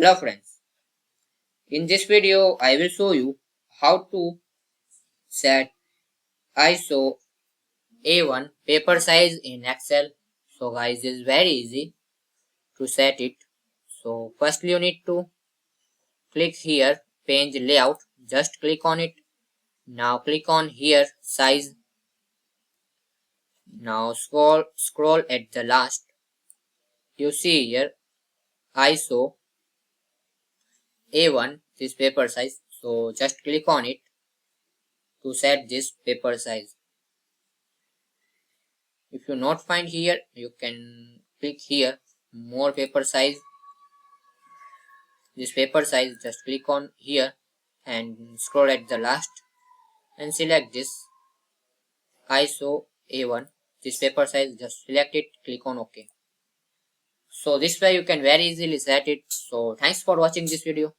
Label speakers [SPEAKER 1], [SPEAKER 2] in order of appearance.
[SPEAKER 1] Hello friends, in this video I will show you how to set ISO A1 paper size in Excel. So guys, it is very easy to set it. So firstly you need to click here page layout, just click on it. Now click on here size. Now scroll at the last. You see here ISO A1 this paper size. So just click on it to set this paper size. If you not find here, you can click here more paper size. This paper size, just click on here and scroll at the last and select this ISO A1. This paper size, just select it, click on OK. So this way you can very easily set it. So thanks for watching this video.